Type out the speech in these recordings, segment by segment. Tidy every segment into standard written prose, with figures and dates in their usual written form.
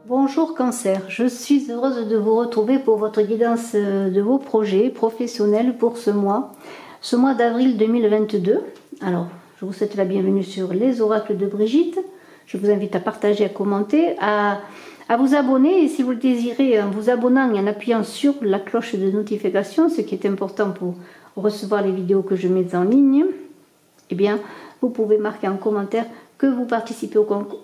Bonjour Cancer, je suis heureuse de vous retrouver pour votre guidance de vos projets professionnels pour ce mois d'avril 2022. Alors, je vous souhaite la bienvenue sur les oracles de Brigitte. Je vous invite à partager, à commenter, à vous abonner. Et si vous le désirez, en vous abonnant et en appuyant sur la cloche de notification, ce qui est important pour recevoir les vidéos que je mets en ligne, eh bien, vous pouvez marquer en commentaire que vous participez au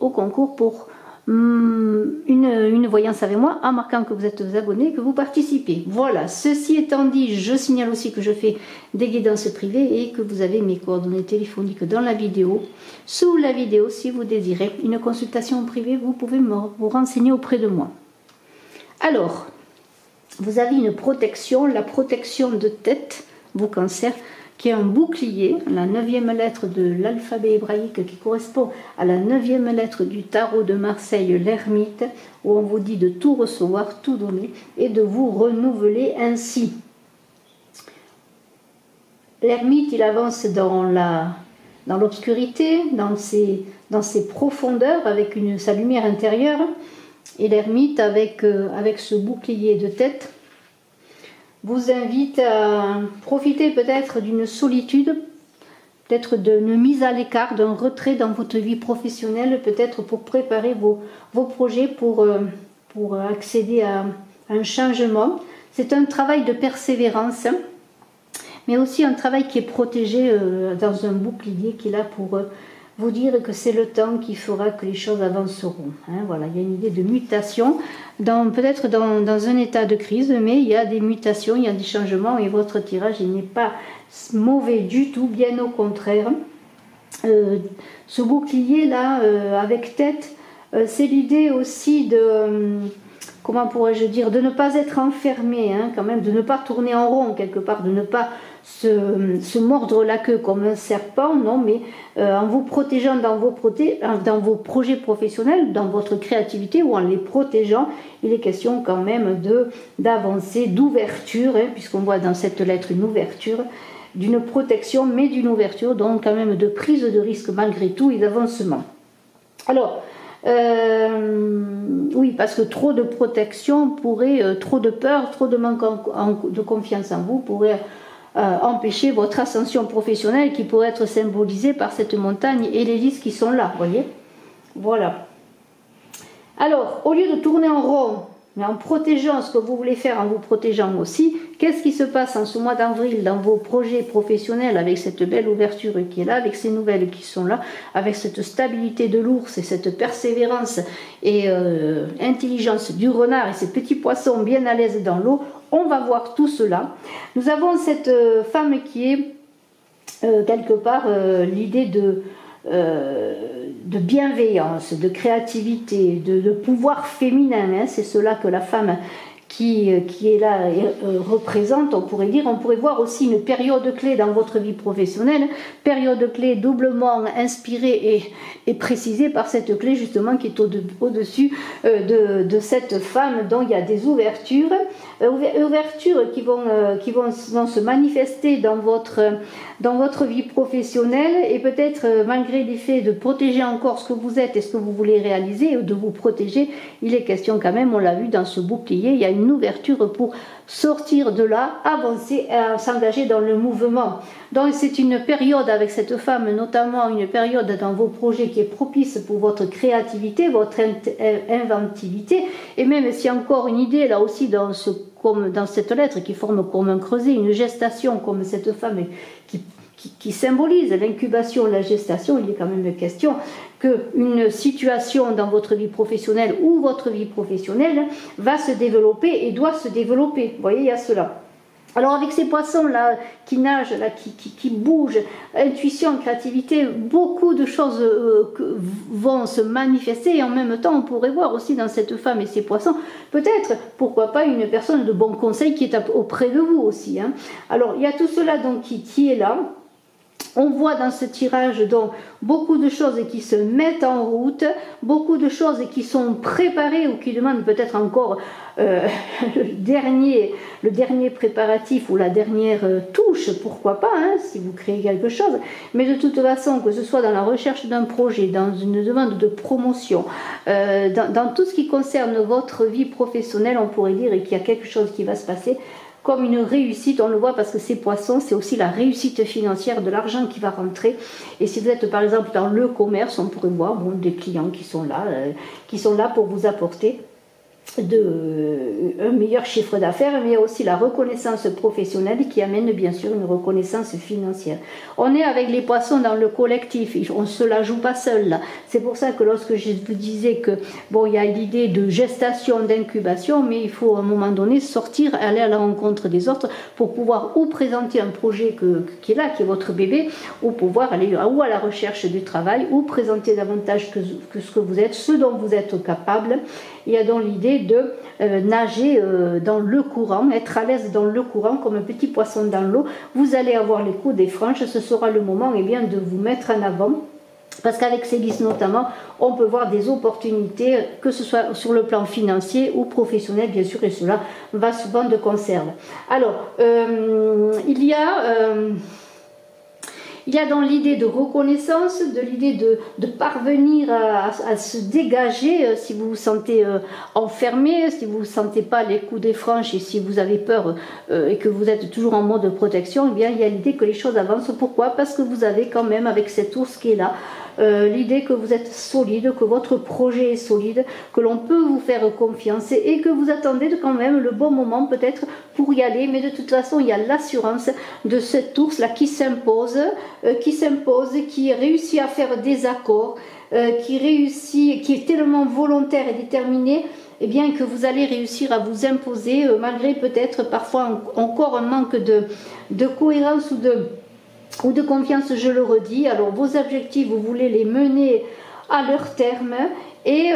concours pour une voyance avec moi en marquant que vous êtes abonné, que vous participez. Voilà, ceci étant dit, je signale aussi que je fais des guidances privées et que vous avez mes coordonnées téléphoniques dans la vidéo. Sous la vidéo, si vous désirez une consultation privée, vous pouvez vous renseigner auprès de moi. Alors, vous avez une protection, la protection de tête, vous Cancer, qui est un bouclier, la 9e lettre de l'alphabet hébraïque qui correspond à la 9e lettre du tarot de Marseille, l'ermite, où on vous dit de tout recevoir, tout donner et de vous renouveler ainsi. L'ermite, il avance dans l'obscurité, dans ses profondeurs, avec sa lumière intérieure, et l'ermite, avec ce bouclier de tête, vous invite à profiter peut-être d'une solitude, peut-être d'une mise à l'écart, d'un retrait dans votre vie professionnelle, peut-être pour préparer vos projets, pour accéder à un changement. C'est un travail de persévérance, mais aussi un travail qui est protégé dans un bouclier qui est là pour vous dire que c'est le temps qui fera que les choses avanceront. Voilà, il y a une idée de mutation, peut-être dans un état de crise, mais il y a des mutations, il y a des changements, et votre tirage il n'est pas mauvais du tout, bien au contraire. Ce bouclier là, avec tête, c'est l'idée aussi de, comment pourrais-je dire, de ne pas être enfermé, quand même, de ne pas tourner en rond quelque part, de ne pas se mordre la queue comme un serpent, non, mais en vous protégeant dans vos projets professionnels, dans votre créativité, ou en les protégeant, il est question quand même d'avancer, d'ouverture, puisqu'on voit dans cette lettre une ouverture, d'une protection, mais d'une ouverture, donc quand même de prise de risque malgré tout et d'avancement. Alors, oui, parce que trop de protection pourrait, trop de peur, trop de manque de confiance en vous pourrait empêcher votre ascension professionnelle qui pourrait être symbolisée par cette montagne et les lys qui sont là, voyez. Voilà. Alors, au lieu de tourner en rond, mais en protégeant ce que vous voulez faire, en vous protégeant aussi, qu'est-ce qui se passe en ce mois d'avril dans vos projets professionnels avec cette belle ouverture qui est là, avec ces nouvelles qui sont là, avec cette stabilité de l'ours et cette persévérance et intelligence du renard et ces petits poissons bien à l'aise dans l'eau? On va voir tout cela. Nous avons cette femme qui est quelque part l'idée de bienveillance, de créativité, de pouvoir féminin. C'est cela que la femme qui est là représente, on pourrait voir aussi une période clé dans votre vie professionnelle, période clé doublement inspirée et précisée par cette clé justement qui est au-dessus de cette femme dont il y a des ouvertures qui vont se manifester dans votre vie professionnelle, et peut-être malgré l'effet de protéger encore ce que vous êtes et ce que vous voulez réaliser, de vous protéger, il est question quand même, on l'a vu dans ce bouclier, il y a une ouverture pour sortir de là, avancer, s'engager dans le mouvement. Donc c'est une période avec cette femme, notamment une période dans vos projets qui est propice pour votre créativité, votre inventivité, et même s'il y a encore une idée là aussi comme dans cette lettre qui forme comme un creuset, une gestation comme cette femme qui symbolise l'incubation, la gestation, il est quand même question qu'une situation dans votre vie professionnelle ou votre vie professionnelle va se développer et doit se développer. Vous voyez, il y a cela. Alors avec ces poissons là qui nagent, là, qui bougent, intuition, créativité, beaucoup de choses vont se manifester, et en même temps on pourrait voir aussi dans cette femme et ces poissons, peut-être, pourquoi pas, une personne de bon conseil qui est auprès de vous aussi. Alors il y a tout cela donc qui est là. On voit dans ce tirage donc beaucoup de choses qui se mettent en route, beaucoup de choses qui sont préparées ou qui demandent peut-être encore le dernier préparatif ou la dernière touche, pourquoi pas, hein, si vous créez quelque chose. Mais de toute façon, que ce soit dans la recherche d'un projet, dans une demande de promotion, dans tout ce qui concerne votre vie professionnelle, on pourrait dire qu'il y a quelque chose qui va se passer comme une réussite, on le voit parce que ces poissons, c'est aussi la réussite financière, de l'argent qui va rentrer. Et si vous êtes par exemple dans le commerce, on pourrait voir des clients qui sont là pour vous apporter un meilleur chiffre d'affaires, mais aussi la reconnaissance professionnelle qui amène bien sûr une reconnaissance financière. On est avec les poissons dans le collectif, on ne se la joue pas seul là. C'est pour ça que lorsque je vous disais que il y a l'idée de gestation, d'incubation, mais il faut à un moment donné sortir, aller à la rencontre des autres pour pouvoir ou présenter un projet qui est là, qui est votre bébé, ou pouvoir aller ou à la recherche du travail, ou présenter davantage que ce que vous êtes, ce dont vous êtes capable. Il y a donc l'idée de nager dans le courant, être à l'aise dans le courant comme un petit poisson dans l'eau. Vous allez avoir les coups des franches, ce sera le moment de vous mettre en avant. Parce qu'avec Célis notamment, on peut voir des opportunités, que ce soit sur le plan financier ou professionnel, bien sûr, et cela va souvent de conserve. Alors, il y a dans l'idée de reconnaissance, de l'idée de parvenir à se dégager si vous vous sentez enfermé, si vous ne sentez pas les coups des franches et si vous avez peur et que vous êtes toujours en mode protection, il y a l'idée que les choses avancent. Pourquoi? Parce que vous avez quand même avec cet ours qui est là, l'idée que vous êtes solide, que votre projet est solide, que l'on peut vous faire confiance et que vous attendez quand même le bon moment peut-être pour y aller, mais de toute façon il y a l'assurance de cet ours là qui s'impose, qui réussit à faire des accords, qui est tellement volontaire et déterminé, que vous allez réussir à vous imposer malgré peut-être parfois encore un manque de cohérence ou de confiance, je le redis. Alors vos objectifs, vous voulez les mener à leur terme et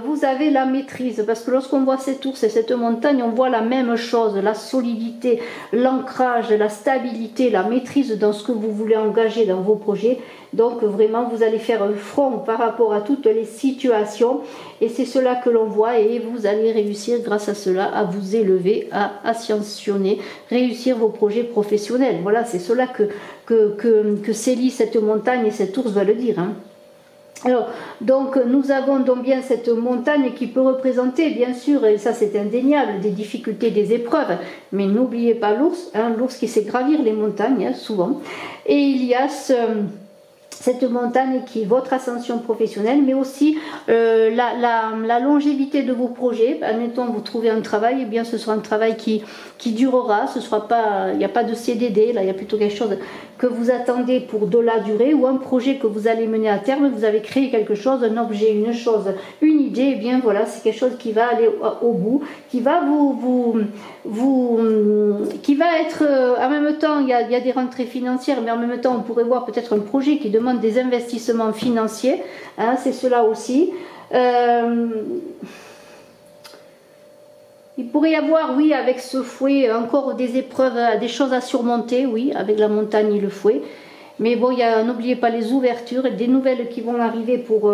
vous avez la maîtrise, parce que lorsqu'on voit cet ours et cette montagne, on voit la même chose, la solidité, l'ancrage, la stabilité, la maîtrise dans ce que vous voulez engager dans vos projets. Donc vraiment vous allez faire front par rapport à toutes les situations et c'est cela que l'on voit et vous allez réussir grâce à cela à vous élever, à ascensionner, réussir vos projets professionnels. Voilà, c'est cela que Célie, cette montagne et cet ours veulent dire, hein. Alors, donc nous avons donc bien cette montagne qui peut représenter, bien sûr, et ça c'est indéniable, des difficultés, des épreuves, mais n'oubliez pas l'ours, hein, l'ours qui sait gravir les montagnes, hein, souvent, et il y a cette montagne qui est votre ascension professionnelle, mais aussi la longévité de vos projets. Admettons, vous trouvez un travail, eh bien ce sera un travail qui durera, ce sera pas, il n'y a pas de CDD, là il y a plutôt quelque chose que vous attendez pour de la durée, ou un projet que vous allez mener à terme, vous avez créé quelque chose, un objet, une chose, une idée, eh bien voilà, c'est quelque chose qui va aller au bout, qui va qui va être, en même temps, il y a des rentrées financières, mais en même temps, on pourrait voir peut-être un projet qui demande des investissements financiers, hein, c'est cela aussi. Il pourrait y avoir, oui, avec ce fouet, encore des épreuves, des choses à surmonter, oui, avec la montagne et le fouet. Mais bon, n'oubliez pas les ouvertures et des nouvelles qui vont arriver pour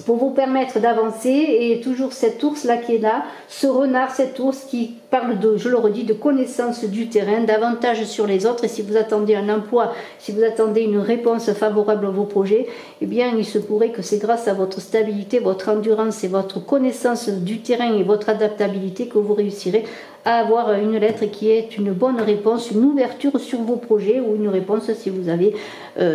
vous permettre d'avancer. Et toujours cet ours-là qui est là, ce renard, cet ours qui parle je le redis, de connaissance du terrain, d'avantage sur les autres. Et si vous attendez un emploi, si vous attendez une réponse favorable à vos projets, eh bien, il se pourrait que c'est grâce à votre stabilité, votre endurance et votre connaissance du terrain et votre adaptabilité que vous réussirez à avoir une lettre qui est une bonne réponse, une ouverture sur vos projets ou une réponse si vous avez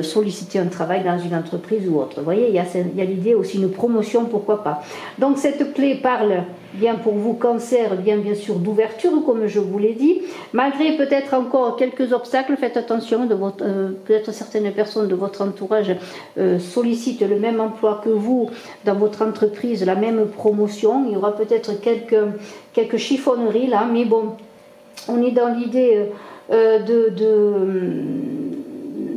sollicité un travail dans une entreprise ou autre. Vous voyez, il y a l'idée aussi une promotion, pourquoi pas. Donc cette clé parle bien pour vous cancer, bien sûr d'ouverture comme je vous l'ai dit, malgré peut-être encore quelques obstacles. Faites attention, peut-être certaines personnes de votre entourage sollicitent le même emploi que vous dans votre entreprise, la même promotion. Il y aura peut-être quelques chiffonneries là, mais bon, on est dans l'idée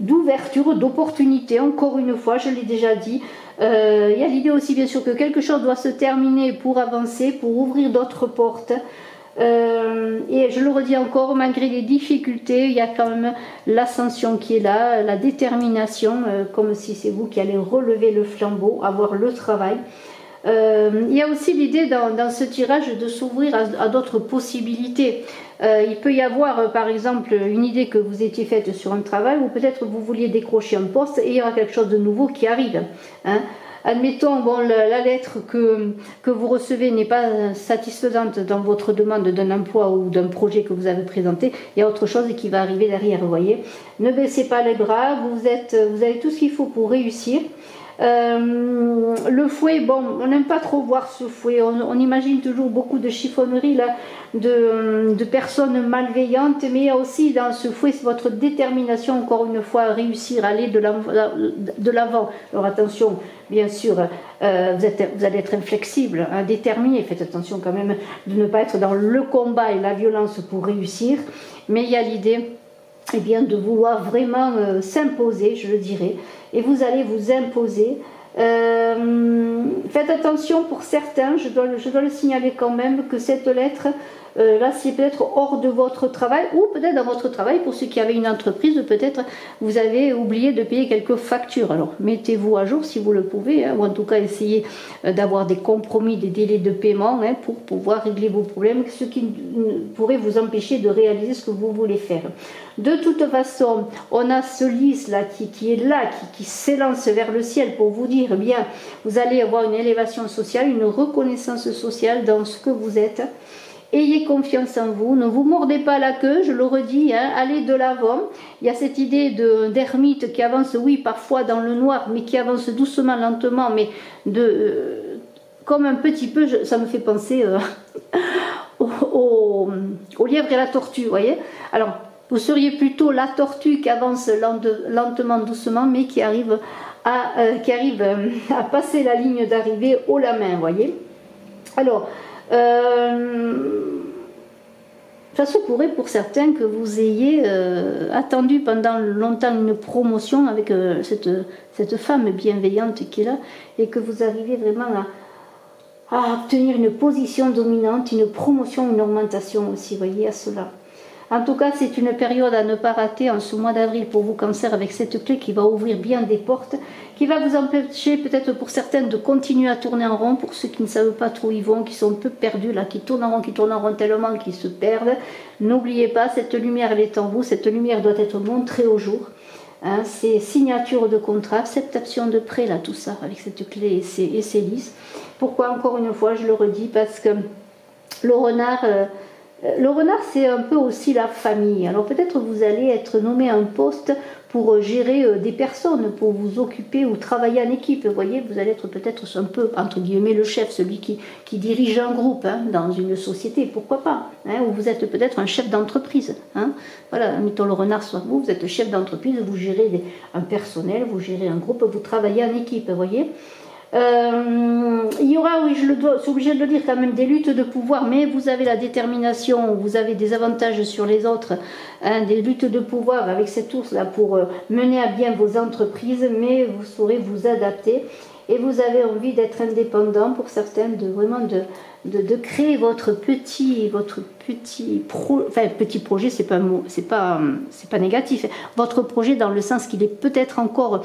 d'ouverture, d'opportunité, encore une fois, je l'ai déjà dit. Il y a l'idée aussi bien sûr que quelque chose doit se terminer pour avancer, pour ouvrir d'autres portes. Et je le redis encore, malgré les difficultés, il y a quand même l'ascension qui est là, la détermination, comme si c'est vous qui allez relever le flambeau, avoir le travail. Il y a aussi l'idée dans ce tirage de s'ouvrir à d'autres possibilités. Il peut y avoir par exemple une idée que vous étiez faite sur un travail, ou peut-être vous vouliez décrocher un poste et il y aura quelque chose de nouveau qui arrive, hein. Admettons, bon, la lettre que vous recevez n'est pas satisfaisante dans votre demande d'un emploi ou d'un projet que vous avez présenté, il y a autre chose qui va arriver derrière, vous voyez. Ne baissez pas les bras, vous avez tout ce qu'il faut pour réussir. Le fouet, bon, on n'aime pas trop voir ce fouet, on imagine toujours beaucoup de chiffonnerie là, de personnes malveillantes, mais il y a aussi dans ce fouet votre détermination, encore une fois, à réussir, à aller de l'avant. Alors attention, bien sûr, vous allez être inflexible, hein, déterminé, faites attention quand même de ne pas être dans le combat et la violence pour réussir, mais il y a l'idée, eh bien, de vouloir vraiment s'imposer, je le dirais, et vous allez vous imposer. Faites attention pour certains, je dois le signaler quand même, que cette lettre, là c'est peut-être hors de votre travail, ou peut-être dans votre travail, pour ceux qui avaient une entreprise, peut-être vous avez oublié de payer quelques factures. Alors mettez-vous à jour si vous le pouvez, hein, ou en tout cas essayez d'avoir des compromis, des délais de paiement, hein, pour pouvoir régler vos problèmes, ce qui pourrait vous empêcher de réaliser ce que vous voulez faire. De toute façon, on a ce lys là qui est là, qui s'élance vers le ciel pour vous dire, eh bien, vous allez avoir une élévation sociale, une reconnaissance sociale dans ce que vous êtes. Ayez confiance en vous, ne vous mordez pas la queue, je le redis, hein, allez de l'avant. Il y a cette idée d'ermite qui avance, oui, parfois dans le noir, mais qui avance doucement, lentement, mais comme un petit peu, ça me fait penser au lièvre et la tortue, vous voyez. Alors, vous seriez plutôt la tortue qui avance lentement, doucement, mais qui arrive à passer la ligne d'arrivée haut la main, vous voyez. Alors, ça se pourrait pour certains que vous ayez attendu pendant longtemps une promotion avec cette femme bienveillante qui est là, et que vous arrivez vraiment à obtenir une position dominante, une promotion, une augmentation aussi, vous voyez, à cela. En tout cas, c'est une période à ne pas rater en ce mois d'avril pour vous, Cancer, avec cette clé qui va ouvrir bien des portes, qui va vous empêcher peut-être pour certains de continuer à tourner en rond, pour ceux qui ne savent pas trop où ils vont, qui sont un peu perdus là, qui tournent en rond tellement qu'ils se perdent. N'oubliez pas, cette lumière, elle est en vous, cette lumière doit être montrée au jour. Hein, c'est signature de contrat, acceptation de prêt, là, tout ça, avec cette clé et ces lys. Pourquoi, encore une fois, je le redis, parce que le renard... c'est un peu aussi la famille. Alors peut-être vous allez être nommé à un poste pour gérer des personnes, pour vous occuper ou travailler en équipe. Vous voyez, vous allez être peut-être un peu, entre guillemets, le chef, celui qui dirige un groupe, hein, dans une société, pourquoi pas, hein, ou vous êtes peut-être un chef d'entreprise. Hein. Voilà, mettons le renard soit vous êtes chef d'entreprise, vous gérez un personnel, vous gérez un groupe, vous travaillez en équipe, vous voyez. Il y aura, oui, je suis obligée de le dire quand même, des luttes de pouvoir, mais vous avez la détermination, vous avez des avantages sur les autres, hein, des luttes de pouvoir avec cet ours là pour mener à bien vos entreprises, mais vous saurez vous adapter et vous avez envie d'être indépendant pour certains, de créer votre petit projet, c'est pas un mot, c'est pas négatif, votre projet dans le sens qu'il est peut-être encore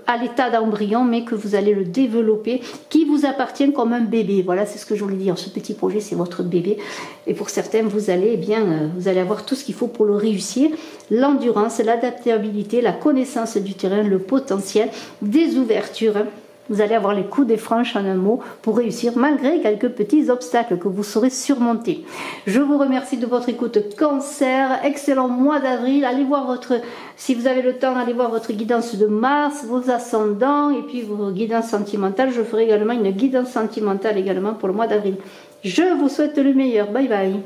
à l'état d'embryon, mais que vous allez le développer, qui vous appartient comme un bébé. Voilà, c'est ce que je voulais dire. Ce petit projet, c'est votre bébé, et pour certains, vous allez avoir tout ce qu'il faut pour le réussir: l'endurance, l'adaptabilité, la connaissance du terrain, le potentiel, des ouvertures. Vous allez avoir les coups des franches, en un mot, pour réussir malgré quelques petits obstacles que vous saurez surmonter. Je vous remercie de votre écoute, Cancer. Excellent mois d'avril. Allez voir si vous avez le temps, allez voir votre guidance de Mars, vos ascendants et puis vos guidances sentimentales. Je ferai également une guidance sentimentale également pour le mois d'avril. Je vous souhaite le meilleur. Bye bye.